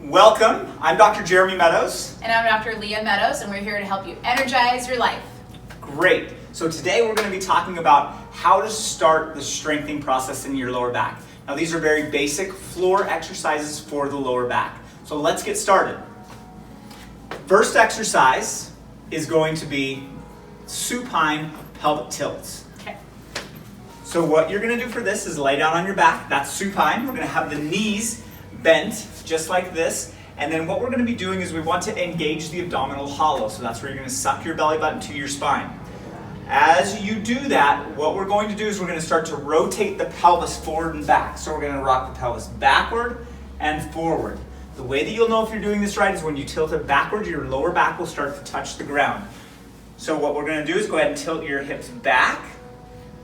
Welcome, I'm Dr. Jeremy Meadows. And I'm Dr. Leah Meadows, and we're here to help you energize your life. Great. So today we're going to be talking about how to start the strengthening process in your lower back. Now these are very basic floor exercises for the lower back. So let's get started. First exercise is going to be supine pelvic tilts. Okay. So what you're going to do for this is lay down on your back. That's supine. We're going to have the knees bent just like this. And then what we're going to be doing is we want to engage the abdominal hollow. So that's where you're going to suck your belly button to your spine. As you do that, what we're going to do is we're going to start to rotate the pelvis forward and back. So we're going to rock the pelvis backward and forward. The way that you'll know if you're doing this right is when you tilt it backward, your lower back will start to touch the ground. So what we're going to do is go ahead and tilt your hips back.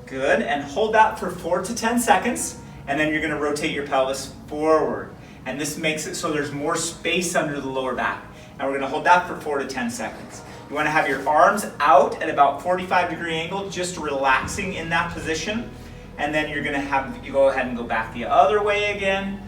Good. And hold that for 4 to 10 seconds. And then you're going to rotate your pelvis forward. And this makes it so there's more space under the lower back. And we're going to hold that for 4 to 10 seconds. You want to have your arms out at about 45-degree angle, just relaxing in that position. And then you're going to have you go ahead and go back the other way again.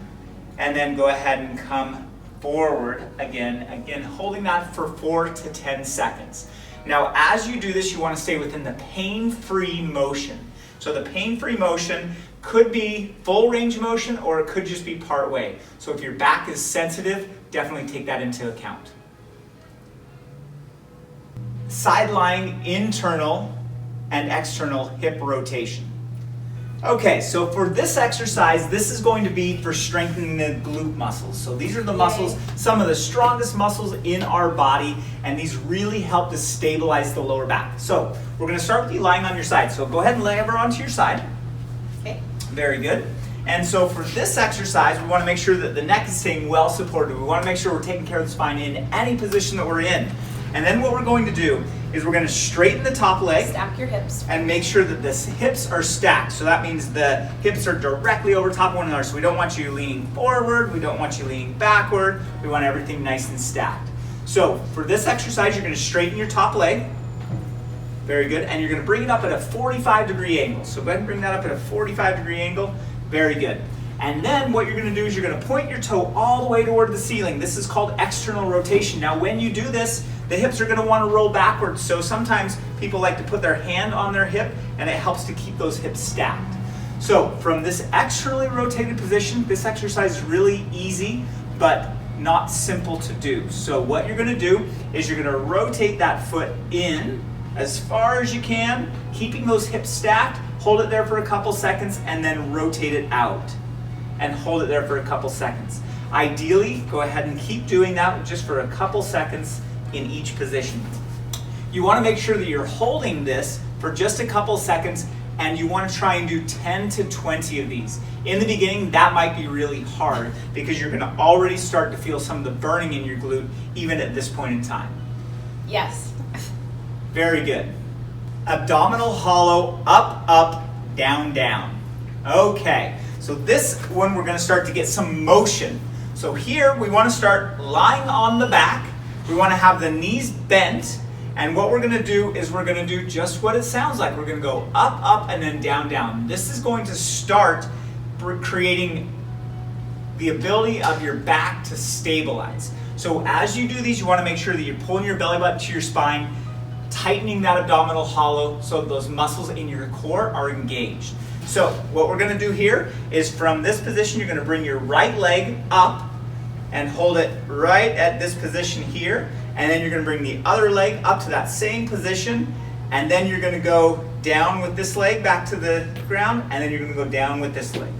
And then go ahead and come forward again, holding that for 4 to 10 seconds. Now, as you do this, you want to stay within the pain-free motion. So the pain-free motion could be full range of motion or it could just be part way. So if your back is sensitive, definitely take that into account. Side lying internal and external hip rotation. Okay, so for this exercise, this is going to be for strengthening the glute muscles. So these are the muscles, some of the strongest muscles in our body, and these really help to stabilize the lower back. So we're going to start with you lying on your side. So go ahead and lay over onto your side. Okay. Very good. And so for this exercise, we want to make sure that the neck is staying well supported. We want to make sure we're taking care of the spine in any position that we're in. And then what we're going to do is we're going to straighten the top leg. Stack your hips. And make sure that the hips are stacked. So that means the hips are directly over top of one another. So we don't want you leaning forward. We don't want you leaning backward. We want everything nice and stacked. So for this exercise, you're going to straighten your top leg. Very good. And you're going to bring it up at a 45-degree angle. So go ahead and bring that up at a 45-degree angle. Very good. And then what you're going to do is you're going to point your toe all the way toward the ceiling. This is called external rotation. Now when you do this, the hips are going to want to roll backwards. So sometimes people like to put their hand on their hip and it helps to keep those hips stacked. So from this externally rotated position, this exercise is really easy but not simple to do. So what you're going to do is you're going to rotate that foot in as far as you can, keeping those hips stacked, hold it there for a couple seconds, and then rotate it out. And hold it there for a couple seconds. Ideally, go ahead and keep doing that just for a couple seconds in each position. You want to make sure that you're holding this for just a couple seconds, and you want to try and do 10 to 20 of these. In the beginning, that might be really hard because you're going to already start to feel some of the burning in your glute even at this point in time. Yes. Very good. Abdominal hollow, up, up, down, down. Okay, so this one we're going to start to get some motion. So here we want to start lying on the back. We want to have the knees bent. And what we're going to do is we're going to do just what it sounds like. We're going to go up, up, and then down, down. This is going to start creating the ability of your back to stabilize. So as you do these, you want to make sure that you're pulling your belly button to your spine, tightening that abdominal hollow so those muscles in your core are engaged. So what we're going to do here is from this position, you're going to bring your right leg up and hold it right at this position here. And then you're going to bring the other leg up to that same position. And then you're going to go down with this leg back to the ground. And then you're going to go down with this leg.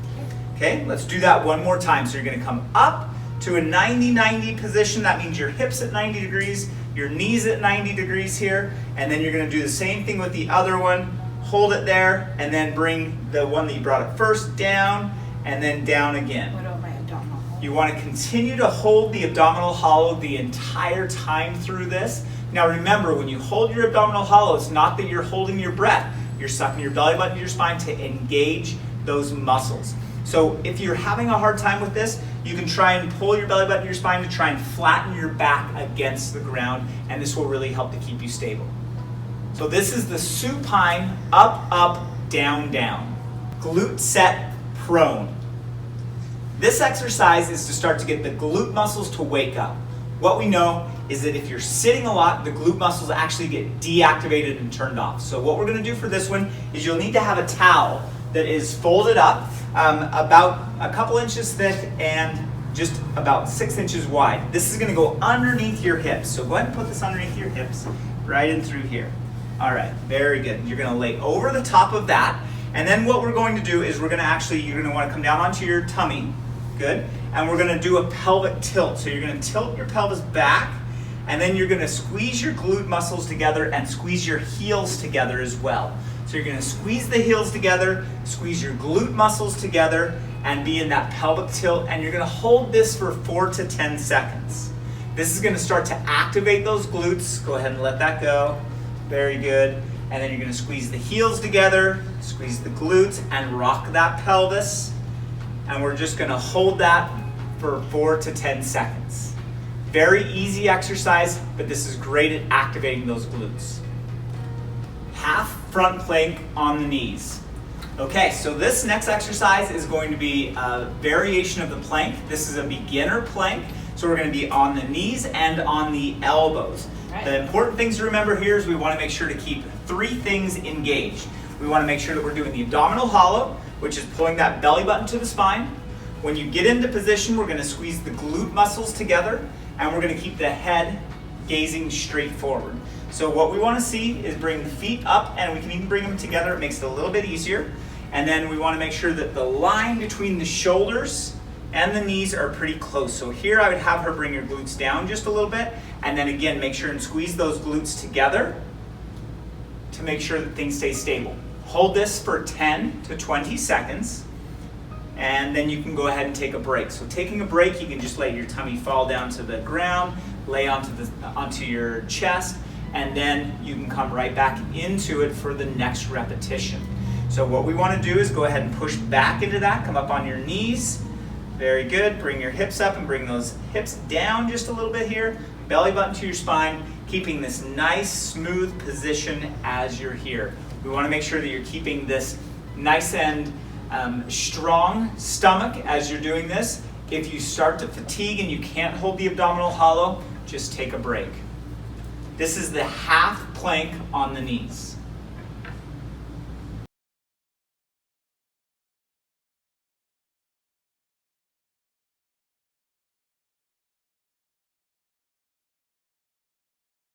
Okay, let's do that one more time. So you're going to come up to a 90-90 position. That means your hips at 90 degrees, your knees at 90 degrees here. And then you're going to do the same thing with the other one. Hold it there, and then bring the one that you brought up first down, and then down again. What about my abdominal hollow? You want to continue to hold the abdominal hollow the entire time through this. Now remember, when you hold your abdominal hollow, it's not that you're holding your breath. You're sucking your belly button to your spine to engage those muscles. So if you're having a hard time with this, you can try and pull your belly button to your spine to try and flatten your back against the ground, and this will really help to keep you stable. So this is the supine, up, up, down, down. Glute set, prone. This exercise is to start to get the glute muscles to wake up. What we know is that if you're sitting a lot, the glute muscles actually get deactivated and turned off. So what we're going to do for this one is you'll need to have a towel that is folded up about a couple inches thick and just about 6 inches wide. This is going to go underneath your hips. So go ahead and put this underneath your hips, right in through here. All right, very good. You're going to lay over the top of that. And then what we're going to do is you're going to want to come down onto your tummy. Good. And we're going to do a pelvic tilt. So you're going to tilt your pelvis back, and then you're going to squeeze your glute muscles together and squeeze your heels together as well. So you're going to squeeze the heels together, squeeze your glute muscles together, and be in that pelvic tilt. And you're going to hold this for 4 to 10 seconds. This is going to start to activate those glutes. Go ahead and let that go. Very good. And then you're going to squeeze the heels together, squeeze the glutes, and rock that pelvis. And we're just going to hold that for 4 to 10 seconds. Very easy exercise, but this is great at activating those glutes. Half front plank on the knees. Okay, so this next exercise is going to be a variation of the plank. This is a beginner plank, so we're going to be on the knees and on the elbows. Right. The important things to remember here is we want to make sure to keep 3 things engaged. We want to make sure that we're doing the abdominal hollow, which is pulling that belly button to the spine. When you get into position, we're going to squeeze the glute muscles together, and we're going to keep the head gazing straight forward. So what we want to see is bring the feet up, and we can even bring them together. It makes it a little bit easier. And then we want to make sure that the line between the shoulders and the knees are pretty close. So here I would have her bring your glutes down just a little bit, and then again, make sure and squeeze those glutes together to make sure that things stay stable. Hold this for 10 to 20 seconds, and then you can go ahead and take a break. So taking a break, you can just let your tummy fall down to the ground, lay onto your chest, and then you can come right back into it for the next repetition. So what we want to do is go ahead and push back into that, come up on your knees. Very good. Bring your hips up and bring those hips down just a little bit here. Belly button to your spine, keeping this nice smooth position as you're here. We want to make sure that you're keeping this nice and strong stomach as you're doing this. If you start to fatigue and you can't hold the abdominal hollow, just take a break. This is the half plank on the knees.